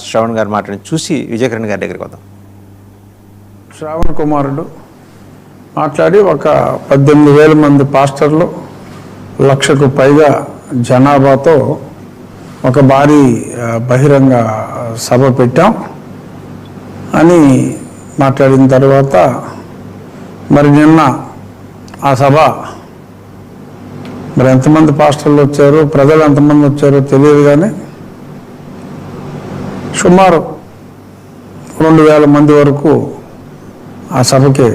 శ్రవణ్ గారు మాట్లాడి చూసి విజయకిరణ్ గారి దగ్గరికి వద్దాం. శ్రావణ్ కుమారుడు మాట్లాడి ఒక 18,000 మంది పాస్టర్లు 1,00,000కు పైగా జనాభాతో ఒక భారీ బహిరంగ సభ పెట్టాం అని మాట్లాడిన తర్వాత మరి నిన్న ఆ సభ మరి ఎంతమంది పాస్టర్లు వచ్చారు, ప్రజలు ఎంతమంది వచ్చారో తెలియదు, కానీ సుమారు 2,000 మంది వరకు ఆ సభకి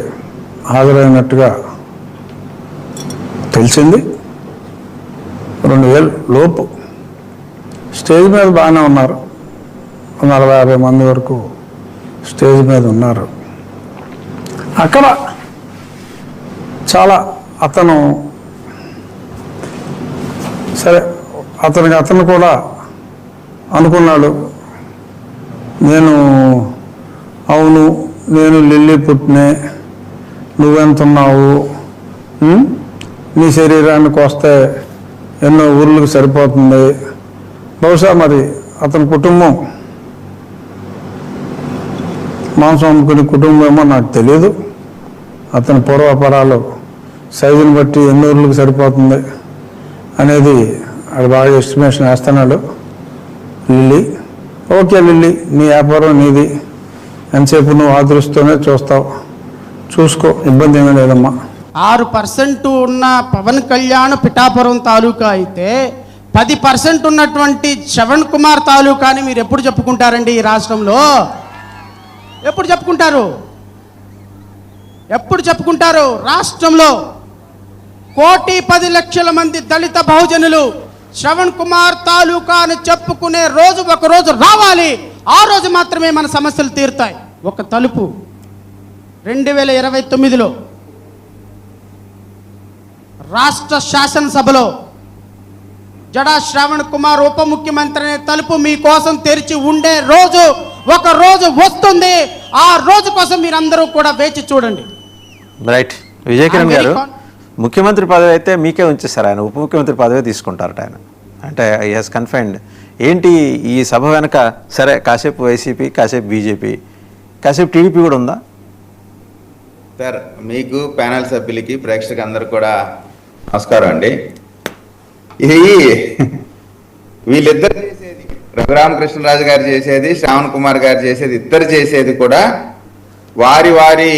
హాజరైనట్టుగా తెలిసింది. 2,000 లోపు. స్టేజ్ మీద బాగానే ఉన్నారు, 40-50 మంది వరకు స్టేజ్ మీద ఉన్నారు. అక్కడ చాలా అతను సరే అతను కూడా అనుకున్నాడు, అవును నేను లిల్లీ పుట్టినే, నువ్వెంతున్నావు, నీ శరీరానికి వస్తే ఎన్నో ఊర్లకు సరిపోతుంది. బహుశా మరి అతని కుటుంబం మాంసం అమ్ముకునే కుటుంబం ఏమో నాకు తెలియదు. అతని పూర్వపరాలు సైజుని బట్టి ఎన్ని ఊర్లకు సరిపోతుంది అనేది అది బాగా ఎస్టిమేషన్ వేస్తున్నాడు. లిల్లీ, ఓకే లిల్లీ, నీ వ్యాపారం నీది, ఎంతసేపు నువ్వు ఆదరిస్తూనే చూస్తావు, చూసుకో, ఇబ్బంది ఏమీ లేదమ్మా. 6% ఉన్న పవన్ కళ్యాణ్ పిఠాపురం తాలూకా అయితే 10% ఉన్నటువంటి శ్రవణ్ కుమార్ తాలూకాని మీరు ఎప్పుడు చెప్పుకుంటారండి? ఈ రాష్ట్రంలో ఎప్పుడు చెప్పుకుంటారు? రాష్ట్రంలో 1,10,00,000 మంది దళిత బహుజనులు శ్రవణ్ కుమార్ తాలూకాను చెప్పుకునే రోజు ఒక రోజు రావాలి. ఆ రోజు మాత్రమే మన సమస్యలు తీరుతాయి. ఒక తలుపు 2029లో రాష్ట్ర శాసనసభలో జడా శ్రావణ్ కుమార్ ఉప ముఖ్యమంత్రి అనే తలుపు మీకోసం తెరిచి ఉండే రోజు ఒక రోజు వస్తుంది. ఆ రోజు కోసం మీరందరూ కూడా వేచి చూడండి. రైట్. విజయకిరణ్ గారు, ముఖ్యమంత్రి పదవి అయితే మీకే ఉంచేస్తారు, ఆయన ఉప ముఖ్యమంత్రి పదవి తీసుకుంటారట ఆయన. అంటే ఐ హాస్ కన్ఫైన్డ్. ఏంటి ఈ సభ వెనక? సరే, కాసేపు వైసీపీ, కాసేపు బీజేపీ, కాసేపు టీడీపీ కూడా ఉందా? సార్, మీకు ప్యానెల్ సభ్యులకి ప్రేక్షకులకు అందరూ కూడా నమస్కారం అండి. వీళ్ళిద్దరు చేసేది, రఘురామకృష్ణరాజు గారు చేసేది, శ్రావణ్ కుమార్ గారు చేసేది, ఇద్దరు చేసేది కూడా వారి వారి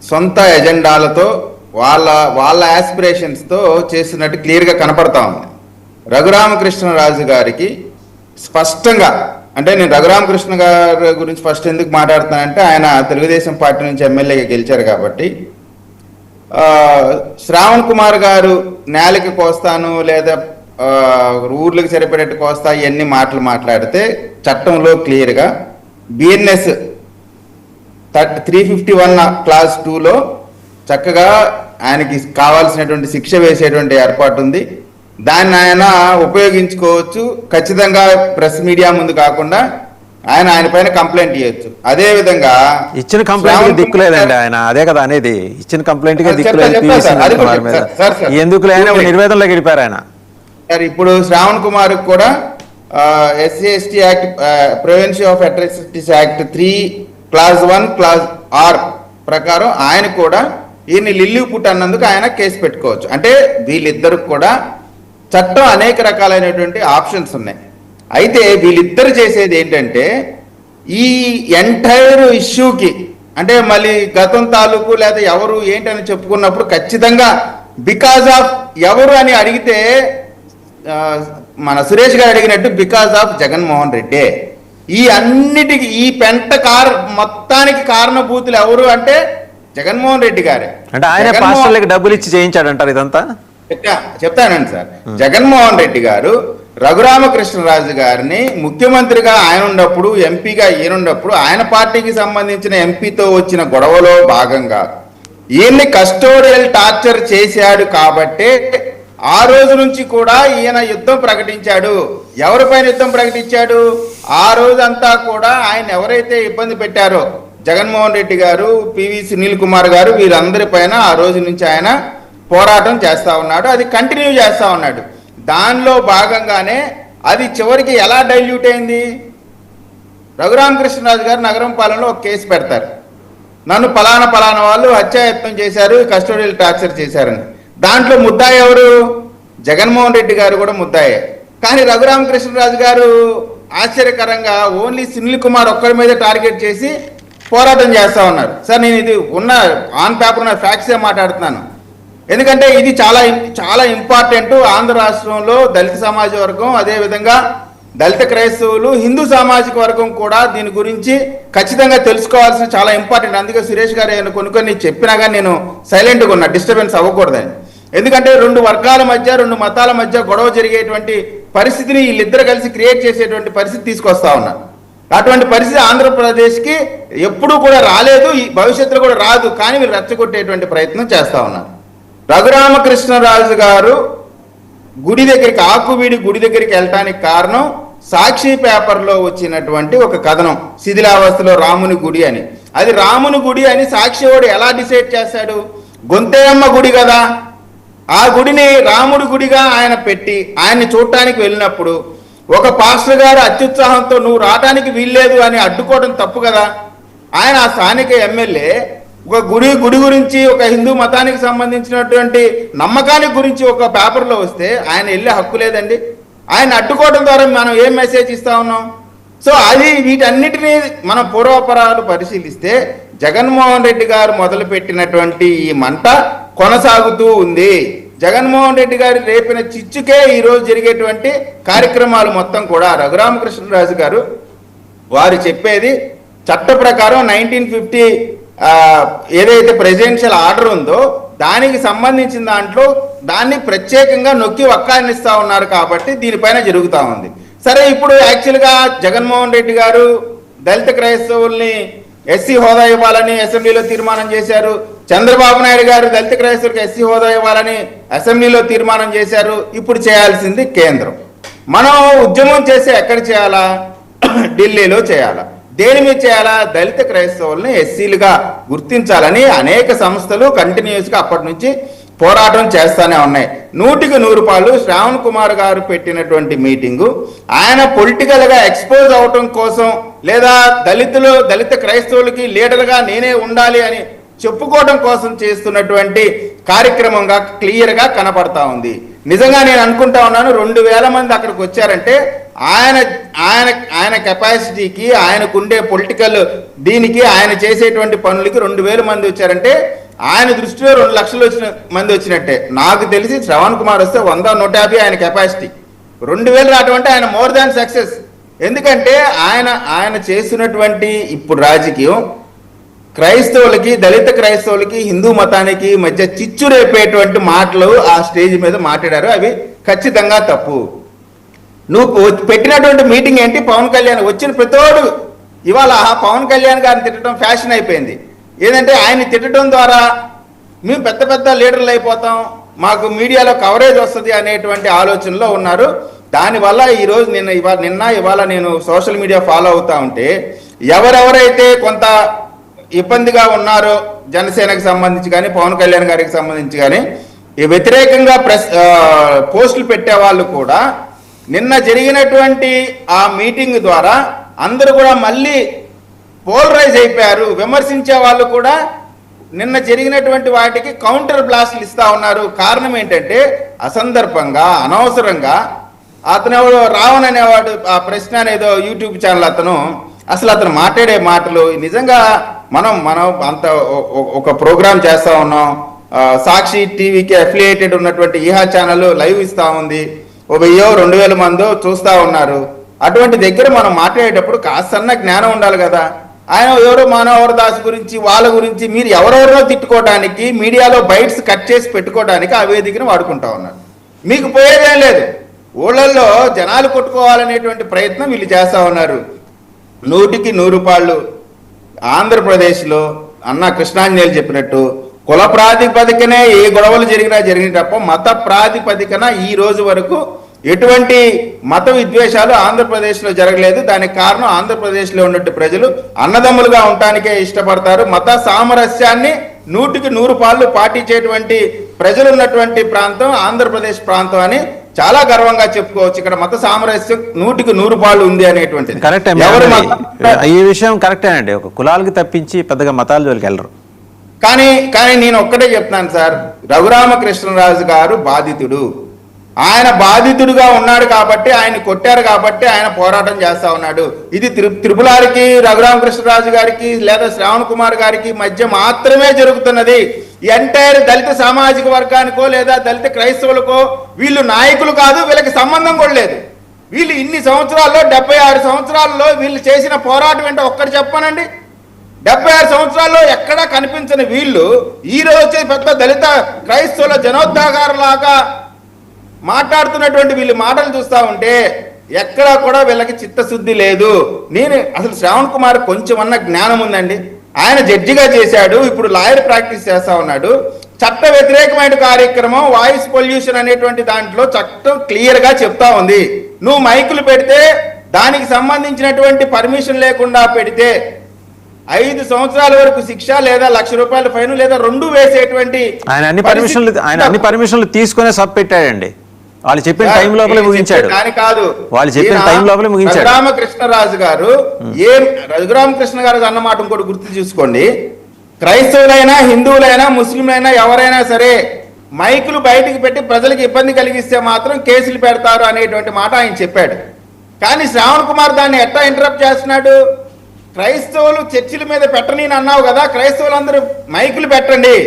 సొంత ఎజెండాలతో వాళ్ళ ఆస్పిరేషన్స్తో చేస్తున్నట్టు క్లియర్గా కనపడతా ఉంది. రఘురామకృష్ణరాజు గారికి స్పష్టంగా, అంటే నేను రఘురామకృష్ణ గారి గురించి ఫస్ట్ ఎందుకు మాట్లాడుతున్నానంటే ఆయన తెలుగుదేశం పార్టీ నుంచి ఎమ్మెల్యేగా గెలిచారు కాబట్టి, శ్రావణ్ కుమార్ గారు నేలకి కోస్తాను లేదా ఊర్లకు సరిపడేట్టు కోస్తా ఇవన్నీ మాట్లాడితే చట్టంలో క్లియర్గా బిఎన్ఎస్ 351 క్లాస్ 2లో చక్కగా ఆయనకి కావాల్సినటువంటి శిక్ష వేసేటువంటి ఏర్పాటు ఉంది. దాన్ని ఆయన ఉపయోగించుకోవచ్చు. ఖచ్చితంగా ప్రెస్ మీడియా ముందు కాకుండా ఆయన పైన కంప్లైంట్ చేయొచ్చు. అదే విధంగా ఇచ్చిన కంప్లైంట్ దిక్కులేదండి ఆయన, అదే కదా అనేది. ఇచ్చిన కంప్లైంట్ ఎందుకు నిర్వేదనలో గడిపారు ఆయన. ఇప్పుడు శ్రావణ్ కుమార్ కూడా SC/ST act, prevention of atrocities act 3 class 1 class R ప్రకారం ఆయన కూడా ఈయన్ని లిల్లీ పుట్ అన్నందుకు ఆయన కేసు పెట్టుకోవచ్చు. అంటే వీళ్ళిద్దరికి కూడా చట్టం అనేక రకాలైనటువంటి ఆప్షన్స్ ఉన్నాయి. అయితే వీళ్ళిద్దరు చేసేది ఏంటంటే ఈ ఎంటైర్ ఇష్యూకి, అంటే మళ్ళీ గతం తాలూకు లేదా ఎవరు ఏంటని చెప్పుకున్నప్పుడు ఖచ్చితంగా బికాజ్ ఆఫ్ ఎవరు అని అడిగితే మన సురేష్ గారు అడిగినట్టు బికాజ్ ఆఫ్ జగన్మోహన్ రెడ్డి. ఈ అన్నిటికి ఈ మొత్తానికి కారణభూతులు ఎవరు అంటే జగన్మోహన్ రెడ్డి గారే. అంటే ఆయన పాస్టర్లకు డబ్బులు ఇచ్చి చేయించాడంటారు ఇదంతా. చెప్తానండి సార్. జగన్మోహన్ రెడ్డి గారు రఘురామకృష్ణరాజు గారిని ముఖ్యమంత్రిగా ఆయన ఉన్నప్పుడు, ఎంపీగా ఈయనున్నప్పుడు ఆయన పార్టీకి సంబంధించిన ఎంపీతో వచ్చిన గొడవలో భాగంగా ఈయన్ని కస్టోడియల్ టార్చర్ చేశాడు కాబట్టే ఆ రోజు నుంచి కూడా ఈయన యుద్ధం ప్రకటించాడు. ఎవరిపైన యుద్ధం ప్రకటించాడు? ఆ రోజంతా కూడా ఆయన ఎవరైతే ఇబ్బంది పెట్టారో జగన్మోహన్ రెడ్డి గారు, పివి సునీల్ కుమార్ గారు, వీరందరిపైన ఆ రోజు నుంచి ఆయన పోరాటం చేస్తా ఉన్నాడు. అది కంటిన్యూ చేస్తా ఉన్నాడు. దానిలో భాగంగానే అది చివరికి ఎలా డైల్యూట్ అయింది? రఘురామకృష్ణరాజు గారు నగరం పాలనలో ఒక కేసు పెడతారు, నన్ను పలానా వాళ్ళు హత్యాయత్నం చేశారు, కస్టోడియల్ టార్చర్ చేశారని. దాంట్లో ముద్దాయి ఎవరు? జగన్మోహన్ రెడ్డి గారు కూడా ముద్దాయే. కానీ రఘురామకృష్ణరాజు గారు ఆశ్చర్యకరంగా ఓన్లీ సునీల్ కుమార్ ఒక్కడి మీద టార్గెట్ చేసి పోరాటం చేస్తూ ఉన్నారు. సార్ నేను ఇది ఉన్న ఆన్ పేపర్ ఉన్న ఫ్యాక్ట్సే మాట్లాడుతున్నాను, ఎందుకంటే ఇది చాలా ఇంపార్టెంట్. ఆంధ్ర రాష్ట్రంలో దళిత సమాజ వర్గం, అదేవిధంగా దళిత క్రైస్తవులు, హిందూ సామాజిక వర్గం కూడా దీని గురించి ఖచ్చితంగా తెలుసుకోవాల్సిన చాలా ఇంపార్టెంట్. అందుకే సురేష్ గారు కొన్ని చెప్పినా కానీ నేను సైలెంట్గా ఉన్నా, డిస్టర్బెన్స్ అవ్వకూడదని. ఎందుకంటే రెండు వర్గాల మధ్య, రెండు మతాల మధ్య గొడవ జరిగేటువంటి పరిస్థితిని వీళ్ళిద్దరు కలిసి క్రియేట్ చేసేటువంటి పరిస్థితి తీసుకొస్తా ఉన్నారు. అటువంటి పరిస్థితి ఆంధ్రప్రదేశ్కి ఎప్పుడూ కూడా రాలేదు, ఈ భవిష్యత్తులో కూడా రాదు. కానీ వీళ్ళు రెచ్చగొట్టేటువంటి ప్రయత్నం చేస్తూ ఉన్నారు. రఘురామకృష్ణరాజు గారు గుడి దగ్గరికి, ఆకువీడి గుడి దగ్గరికి వెళ్ళటానికి కారణం సాక్షి పేపర్లో వచ్చినటువంటి ఒక కథనం, శిథిలావస్థలో రాముని గుడి అని. అది రాముని గుడి అని సాక్షి వాడు ఎలా డిసైడ్ చేశాడు? గొంతేయమ్మ గుడి కదా, ఆ గుడిని రాముడి గుడిగా ఆయన పెట్టి ఆయన్ని చూడటానికి వెళ్ళినప్పుడు ఒక పాస్టర్ గారు అత్యుత్సాహంతో నువ్వు రావడానికి వీల్లేదు అని అడ్డుకోవడం తప్పు కదా. ఆయన ఆ స్థానిక ఎమ్మెల్యే ఒక గుడి గురించి, ఒక హిందూ మతానికి సంబంధించినటువంటి నమ్మకానికి గురించి ఒక పేపర్లో వస్తే ఆయన వెళ్ళే హక్కు లేదండి. ఆయన అడ్డుకోవడం ద్వారా మనం ఏం మెసేజ్ ఇస్తా ఉన్నాం? సో అది వీటన్నిటినీ మనం పూర్వాపరాలు పరిశీలిస్తే జగన్మోహన్ రెడ్డి గారు మొదలుపెట్టినటువంటి ఈ మంట కొనసాగుతూ ఉంది. జగన్మోహన్ రెడ్డి గారు రేపిన చిచ్చుకే ఈరోజు జరిగేటువంటి కార్యక్రమాలు మొత్తం కూడా రఘురామకృష్ణరాజు గారు వారు చెప్పేది చట్ట ప్రకారం 1950 ఏదైతే ప్రెసిడెన్షియల్ ఆర్డర్ ఉందో దానికి సంబంధించిన దాంట్లో దాన్ని ప్రత్యేకంగా నొక్కి వక్కానిస్తా ఉన్నారు కాబట్టి దీనిపైన జరుగుతూ ఉంది. సరే, ఇప్పుడు యాక్చువల్గా జగన్మోహన్ రెడ్డి గారు దళిత క్రైస్తవుల్ని ఎస్సీ హోదా ఇవ్వాలని అసెంబ్లీలో తీర్మానం చేశారు. చంద్రబాబు నాయుడు గారు దళిత క్రైస్తవులకు ఎస్సీ హోదా ఇవ్వాలని అసెంబ్లీలో తీర్మానం చేశారు. ఇప్పుడు చేయాల్సింది కేంద్రం. మనం ఉద్యమం చేసి ఎక్కడ చేయాలా? ఢిల్లీలో చేయాలా? దేని మీద చేయాలా? దళిత క్రైస్తవుల్ని ఎస్సీలుగా గుర్తించాలని అనేక సంస్థలు కంటిన్యూస్గా అప్పటి నుంచి పోరాటం చేస్తూనే ఉన్నాయి. 100% శ్రావణ్ కుమార్ గారు పెట్టినటువంటి మీటింగు ఆయన పొలిటికల్గా ఎక్స్పోజ్ అవటం కోసం, లేదా దళిత క్రైస్తవులకి లీడర్గా నేనే ఉండాలి అని చెప్పుకోవడం కోసం చేస్తున్నటువంటి కార్యక్రమంగా క్లియర్గా కనపడతా ఉంది. నిజంగా నేను అనుకుంటా ఉన్నాను, 2000 మంది అక్కడికి వచ్చారంటే ఆయన కెపాసిటీకి, ఆయనకుండే పొలిటికల్ దీనికి, ఆయన చేసేటువంటి పనులకి 2000 మంది వచ్చారంటే ఆయన దృష్టిలో 2 లక్షలు మంది వచ్చినట్టే. నాకు తెలిసి శ్రవణ్ కుమార్ వస్తే 100-150 ఆయన కెపాసిటీ. 2000 రావటం అంటే ఆయన మోర్ దాన్ సక్సెస్. ఎందుకంటే ఆయన చేస్తున్నటువంటి ఇప్పుడు రాజకీయం క్రైస్తవులకి, దళిత క్రైస్తవులకి, హిందూ మతానికి మధ్య చిచ్చు రేపేటువంటి మాటలు ఆ స్టేజ్ మీద మాట్లాడారు. అవి ఖచ్చితంగా తప్పు. నువ్వు పెట్టినటువంటి మీటింగ్ ఏంటి? పవన్ కళ్యాణ్ వచ్చిన ప్రతోడు ఇవాళ పవన్ కళ్యాణ్ గారిని తిట్టడం ఫ్యాషన్ అయిపోయింది. ఏదంటే ఆయన్ని తిట్టడం ద్వారా మేము పెద్ద లీడర్లు అయిపోతాం, మాకు మీడియాలో కవరేజ్ వస్తుంది అనేటువంటి ఆలోచనలో ఉన్నారు. దానివల్ల ఈరోజు ఇవాళ నేను సోషల్ మీడియా ఫాలో అవుతా ఉంటే ఎవరెవరైతే కొంత ఇబ్బందిగా ఉన్నారో జనసేనకు సంబంధించి కానీ, పవన్ కళ్యాణ్ గారికి సంబంధించి కానీ, ఈ వ్యతిరేకంగా పోస్టులు పెట్టే వాళ్ళు కూడా నిన్న జరిగినటువంటి ఆ మీటింగ్ ద్వారా అందరూ కూడా మళ్ళీ పోలరైజ్ అయిపోయారు. విమర్శించే వాళ్ళు కూడా నిన్న జరిగినటువంటి వాటికి కౌంటర్ బ్లాస్ట్లు ఇస్తా ఉన్నారు. కారణం ఏంటంటే అసందర్భంగా, అనవసరంగా అతను రావణ్ అనేవాడు ఆ ప్రశ్న అనేదో యూట్యూబ్ ఛానల్ అతను మాట్లాడే మాటలు నిజంగా మనం అంత ఒక ప్రోగ్రామ్ చేస్తూ ఉన్నాం. సాక్షి టీవీకి అఫిలియేటెడ్ ఉన్నటువంటి ఈహా ఛానల్ లైవ్ ఇస్తూ ఉంది. 1000-2000 మందో చూస్తూ ఉన్నారు. అటువంటి దగ్గర మనం మాట్లాడేటప్పుడు కాస్తన్న జ్ఞానం ఉండాలి కదా. ఆయన ఎవరో మానవర్ దాస్ గురించి, వాళ్ళ గురించి మీరు ఎవరెవరో తిట్టుకోవడానికి, మీడియాలో బైట్స్ కట్ చేసి పెట్టుకోవడానికి ఆ వేదికను వాడుకుంటా ఉన్నారు. మీకు పోయేదేం లేదు. ఊళ్ళల్లో జనాలు కొట్టుకోవాలనేటువంటి ప్రయత్నం వీళ్ళు చేస్తూ ఉన్నారు. 100% ఆంధ్రప్రదేశ్లో అన్న కృష్ణాంజనేయులు చెప్పినట్టు కుల ప్రాతిపదికనే ఏ గొడవలు జరిగినా తప్ప మత ప్రాతిపదికన ఈ రోజు వరకు ఎటువంటి మత విద్వేషాలు ఆంధ్రప్రదేశ్లో జరగలేదు. దానికి కారణం ఆంధ్రప్రదేశ్లో ఉన్నట్టు ప్రజలు అన్నదమ్ములుగా ఉండటానికే ఇష్టపడతారు. మత సామరస్యాన్ని 100% పాటించేటువంటి ప్రజలు ఉన్నటువంటి ప్రాంతం ఆంధ్రప్రదేశ్ ప్రాంతం అని చాలా గర్వంగా చెప్పుకోవచ్చు. ఇక్కడ మత సామరస్యం 100% ఉంది అనేటువంటిది. కరెక్టే, ఎవరు ఈ విషయం కరెక్టేనండి. ఒక కులాలకి తప్పించి పెద్దగా మతాల జోలికి వెళ్ళరు. కానీ నేను ఒక్కటే చెప్తున్నాను సార్, రఘురామకృష్ణరాజు గారు బాధితుడు. ఆయన బాధితుడుగా ఉన్నాడు కాబట్టి, ఆయన కొట్టారు కాబట్టి ఆయన పోరాటం చేస్తా ఉన్నాడు. ఇది త్రిపులారికి, రఘురామకృష్ణరాజు గారికి లేదా శ్రావణ్ కుమార్ గారికి మధ్య మాత్రమే జరుగుతున్నది. ఎంటైర్ దళిత సామాజిక వర్గానికో లేదా దళిత క్రైస్తవులకో వీళ్ళు నాయకులు కాదు, వీళ్ళకి సంబంధం కూడా లేదు. వీళ్ళు ఇన్ని సంవత్సరాల్లో 76 సంవత్సరాల్లో వీళ్ళు చేసిన పోరాటం ఏంటో ఒక్కటి చెప్పానండి. 76 సంవత్సరాల్లో ఎక్కడా కనిపించని వీళ్ళు ఈ రోజు వచ్చే పెద్ద దళిత క్రైస్తవుల జనోద్ధాగారులాగా మాట్లాడుతున్నటువంటి వీళ్ళు మాటలు చూస్తూ ఉంటే ఎక్కడా కూడా వీళ్ళకి చిత్తశుద్ధి లేదు. నేను అసలు శ్రావణ్ కుమార్ కొంచెమన్నా జ్ఞానం ఉందండి. ఆయన జడ్జిగా చేశాడు, ఇప్పుడు లాయర్ ప్రాక్టీస్ చేస్తా ఉన్నాడు. చట్ట వ్యతిరేకమైన కార్యక్రమం వాయిస్ పొల్యూషన్ అనేటువంటి దాంట్లో చట్టం క్లియర్గా చెప్తా ఉంది. నువ్వు మైకులు పెడితే దానికి సంబంధించినటువంటి పర్మిషన్ లేకుండా పెడితే 5 సంవత్సరాల వరకు శిక్ష లేదా ₹1,00,000 ఫైన్ లేదా 2 వేసేటువంటి ఆయన అన్ని పర్మిషన్లు తీసుకునే సబ్ పెట్టాడండి. వాళ్ళు చెప్పిన టైం లోపలే ముగించాడు. వాళ్ళు చెప్పిన టైం లోపలే ముగించాడు. రఘురామకృష్ణరాజు గారు రఘురామకృష్ణ గారు అన్నమాట ఇంకోటి గుర్తు చూసుకోండి. క్రైస్తవులైనా, హిందువులైనా, ముస్లింలైనా ఎవరైనా సరే మైకులు బయటికి పెట్టి ప్రజలకు ఇబ్బంది కలిగిస్తే మాత్రం కేసులు పెడతారు అనేటువంటి మాట ఆయన చెప్పాడు. కానీ శ్రావణ్ కుమార్ దాన్ని ఎట్లా ఇంటరప్ట్ చేస్తున్నాడు? క్రైస్తవులు చర్చిల మీద పెట్టని అన్నావు కదా, క్రైస్తవులందరూ మైకులు పెట్టండి,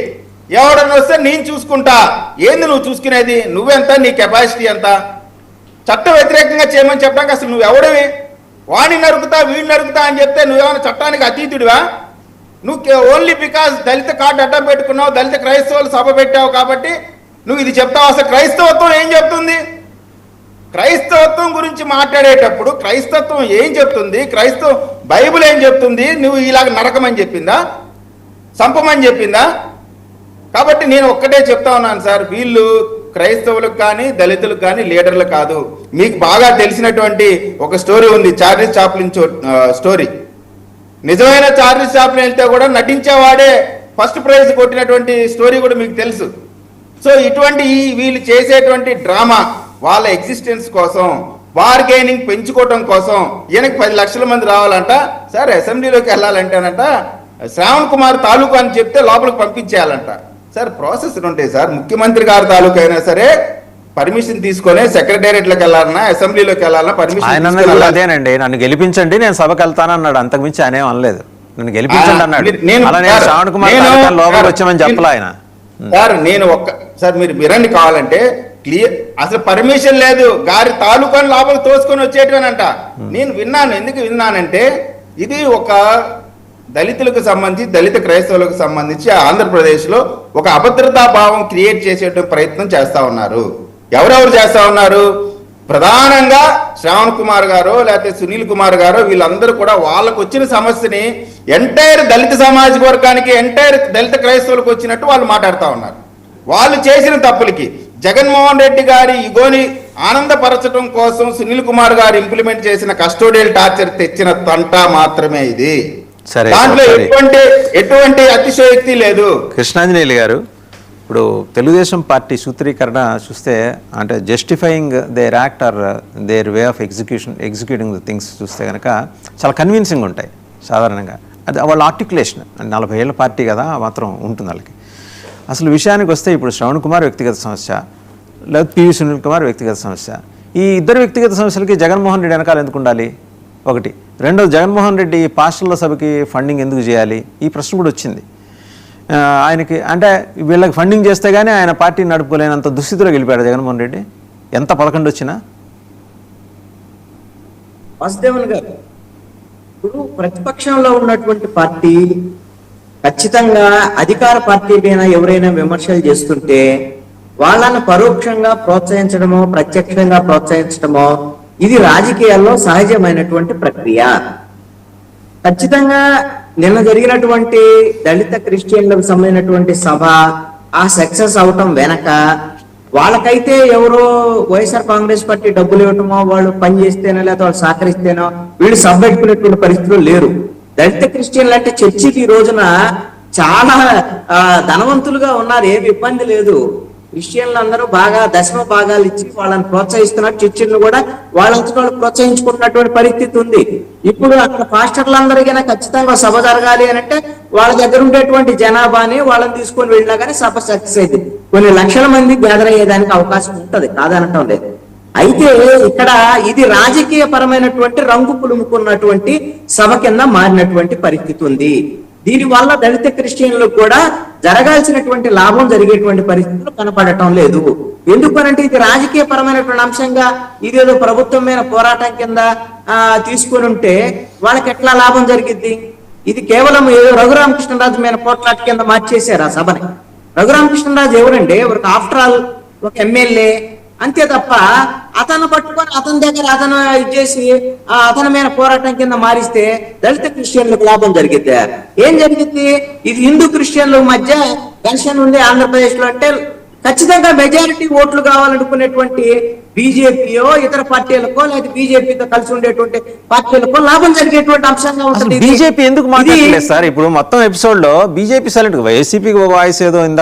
ఎవడన్నా వస్తే నేను చూసుకుంటా. ఏంది నువ్వు చూసుకునేది? నువ్వెంత, నీ కెపాసిటీ ఎంత? చట్ట వ్యతిరేకంగా చేయమని చెప్పడానికి అసలు నువ్వు ఎవడివి? వాడిని నరుకుతా వీడిని నరుకుతా అని చెప్తే నువ్వేమైనా చట్టానికి అతీతుడివా? నువ్వు ఓన్లీ బికాజ్ దళిత కార్డు అడ్డం పెట్టుకున్నావు, దళిత క్రైస్తవులు సభ పెట్టావు కాబట్టి నువ్వు ఇది చెప్తావు. అసలు క్రైస్తవత్వం ఏం చెప్తుంది? క్రైస్తవత్వం గురించి మాట్లాడేటప్పుడు క్రైస్తత్వం ఏం చెప్తుంది? బైబిల్ ఏం చెప్తుంది? నువ్వు ఇలాగ నరకమని చెప్పిందా, సంపమని చెప్పిందా? కాబట్టి నేను ఒక్కటే చెప్తా ఉన్నాను సార్, వీళ్ళు క్రైస్తవులకు కానీ దళితులకు కానీ లీడర్లు కాదు. మీకు బాగా తెలిసినటువంటి ఒక స్టోరీ ఉంది, చార్లెస్ చాప్లిన్ స్టోరీ. నిజమైన చార్లెస్ చాప్లిన్ వెళ్తే కూడా నటించేవాడే ఫస్ట్ ప్రైజ్ కొట్టినటువంటి స్టోరీ కూడా మీకు తెలుసు. సో ఇటువంటి వీళ్ళు చేసేటువంటి డ్రామా వాళ్ళ ఎగ్జిస్టెన్స్ కోసం, బార్గెనింగ్ పెంచుకోవటం కోసం, ఈయనకి 10 లక్షల మంది రావాలంట సార్, అసెంబ్లీలోకి వెళ్ళాలంటేనంట శ్రావణ్ కుమార్ తాలూకా అని చెప్తే లోపలికి పంపించేయాలంట సార్. ప్రాసెస్ ఉంటాయి సార్. ముఖ్యమంత్రి గారి తాలూకా అయినా సరే పర్మిషన్ తీసుకొని సెక్రటేరియట్లోకి వెళ్ళాలన్నా, అసెంబ్లీలోకి వెళ్ళాలన్నా పర్మిషన్. అదేనండి, నన్ను గెలిపించండి నేను సభకి వెళ్తానన్నాడు, అంతకుమించి ఆయన ఏం అనలేదు. నన్ను గెలిపించండి అన్నాడు. శ్రావణ్ కుమార్ లోపలికి వచ్చామని చెప్పలే ఆయన. సార్ సార్ మీరు వినండి కావాలంటే క్లియర్. అసలు పర్మిషన్ లేదు, గారి తాలూకాని లోపలికి తోసుకొని వచ్చేటవేనంట. నేను విన్నాను. ఎందుకు విన్నానంటే ఇది ఒక దళితులకు సంబంధించి, దళిత క్రైస్తవులకు సంబంధించి ఆంధ్రప్రదేశ్లో ఒక అభద్రతా భావం క్రియేట్ చేసేటువంటి ప్రయత్నం చేస్తా ఉన్నారు. ఎవరెవరు చేస్తా ఉన్నారు? ప్రధానంగా శ్రావణ్ కుమార్ గారు లేకపోతే సునీల్ కుమార్ గారు, వీళ్ళందరూ కూడా వాళ్ళకు వచ్చిన సమస్యని ఎంటైర్ దళిత సామాజిక వర్గానికి, ఎంటైర్ దళిత క్రైస్తవులకు వచ్చినట్టు వాళ్ళు మాట్లాడుతూ ఉన్నారు. వాళ్ళు చేసిన తప్పులకి జగన్మోహన్ రెడ్డి గారి ఇగోని ఆనందపరచడం కోసం సునీల్ కుమార్ గారు ఇంప్లిమెంట్ చేసిన కస్టోడియల్ టార్చర్ తెచ్చిన తంట మాత్రమే ఇది. దాంట్లో ఎటువంటి అతిశయోక్తి లేదు. కృష్ణాంజనేయులు గారు, ఇప్పుడు తెలుగుదేశం పార్టీ సూత్రీకరణ చూస్తే, అంటే justifying their act or their way of executing the things చూస్తే కనుక చాలా కన్విన్సింగ్ ఉంటాయి సాధారణంగా. అది వాళ్ళ ఆర్టికులేషన్, 40 ఏళ్ళ పార్టీ కదా, మాత్రం ఉంటుంది వాళ్ళకి. అసలు విషయానికి వస్తే ఇప్పుడు శ్రవణ్ కుమార్ వ్యక్తిగత సమస్య, లేదా పివి సునీల్ కుమార్ వ్యక్తిగత సమస్య. ఈ ఇద్దరు వ్యక్తిగత సమస్యలకి జగన్మోహన్ రెడ్డి వెనకాల ఎందుకు ఉండాలి? ఒకటి. రెండోది, జగన్మోహన్ రెడ్డి పాస్టర్ల సభకి ఫండింగ్ ఎందుకు చేయాలి? ఈ ప్రశ్న కూడా వచ్చింది ఆయనకి. అంటే వీళ్ళకి ఫండింగ్ చేస్తే కానీ ఆయన పార్టీ నడుపుకోలేనంత దుస్థితిలో గెలిపాడు జగన్మోహన్ రెడ్డి, ఎంత 11 వచ్చినా. వాసుదేవన్ గారు, ఇప్పుడు ప్రతిపక్షంలో ఉన్నటువంటి పార్టీ ఖచ్చితంగా అధికార పార్టీ పైన ఎవరైనా విమర్శలు చేస్తుంటే వాళ్ళని పరోక్షంగా ప్రోత్సహించడమో ప్రత్యక్షంగా ప్రోత్సహించడమో ఇది రాజకీయాల్లో సహజమైనటువంటి ప్రక్రియ. ఖచ్చితంగా నిన్న జరిగినటువంటి దళిత క్రిస్టియన్లకు సంబంధించినటువంటి సభ ఆ సక్సెస్ అవటం వెనక వాళ్ళకైతే ఎవరో వైఎస్ఆర్ కాంగ్రెస్ పార్టీ డబ్బులు ఇవ్వటమో, వాళ్ళు పని చేస్తేనో లేదా వాళ్ళు సహకరిస్తేనో వీళ్ళు సభ పెట్టుకునేటువంటి పరిస్థితులు లేరు. దళిత క్రిస్టియన్లు అంటే చర్చికి ఈ రోజున చాలా ధనవంతులుగా ఉన్నారు, ఏమి ఇబ్బంది లేదు. క్రిస్టియన్లు అందరూ బాగా దశమ భాగాలు ఇచ్చి వాళ్ళని ప్రోత్సహిస్తున్నారు, చర్చిలను కూడా వాళ్ళంతా వాళ్ళు ప్రోత్సహించుకుంటున్నటువంటి పరిస్థితి ఉంది. ఇప్పుడు అక్కడ పాస్టర్లందరికీ ఖచ్చితంగా సభ జరగాలి అని అంటే వాళ్ళ దగ్గర ఉండేటువంటి జనాభాని వాళ్ళని తీసుకొని వెళ్ళినా కానీ సభ సక్సెస్ అయింది. కొన్ని లక్షల మంది గ్యాదర్ అయ్యేదానికి అవకాశం ఉంటది, కాదనటం లేదు. అయితే ఇక్కడ ఇది రాజకీయ పరమైనటువంటి రంగు పులుముకున్నటువంటి సభ కింద మారినటువంటి పరిస్థితి ఉంది. దీని వల్ల దళిత క్రిస్టియన్లకు కూడా జరగాల్సినటువంటి లాభం జరిగేటువంటి పరిస్థితులు కనపడటం లేదు. ఎందుకనంటే ఇది రాజకీయ పరమైనటువంటి అంశంగా ఇదేదో ప్రభుత్వం మీద పోరాటం కింద తీసుకొని ఉంటే వాళ్ళకి ఎట్లా లాభం జరిగిద్ది? ఇది కేవలం ఏదో రఘురామకృష్ణరాజు మీద పోట్లాట కింద మార్చేశారు ఆ సభని. రఘురామకృష్ణరాజు ఎవరండి? ఆఫ్టర్ ఆల్ ఒక ఎమ్మెల్యే అంతే తప్ప అతను పట్టుకొని అతని దగ్గర అతను ఇచ్చేసి అతని మీద పోరాటం కింద మారిస్తే దళిత క్రిస్టియన్లకు లాభం జరిగిద్ది. ఏం జరిగింది? ఇది హిందూ క్రిస్టియన్ల మధ్య ఘర్షణ ఉంది ఆంధ్రప్రదేశ్ లో. అంటే ఖచ్చితంగా మెజారిటీ ఓట్లు కావాలనుకునేటువంటి బీజేపీయో ఇతర పార్టీలకో లేదా బీజేపీతో కలిసి ఉండేటువంటి పార్టీలకో లాభం జరిగేటువంటి అంశంగా ఉంటుంది. బీజేపీ ఎందుకు మాట్లాడలేదు సార్? ఇప్పుడు మొత్తం ఎపిసోడ్ లో బీజేపీ సైలెంట్, వైసీపీ వాయిస్ ఏదో ఇందాక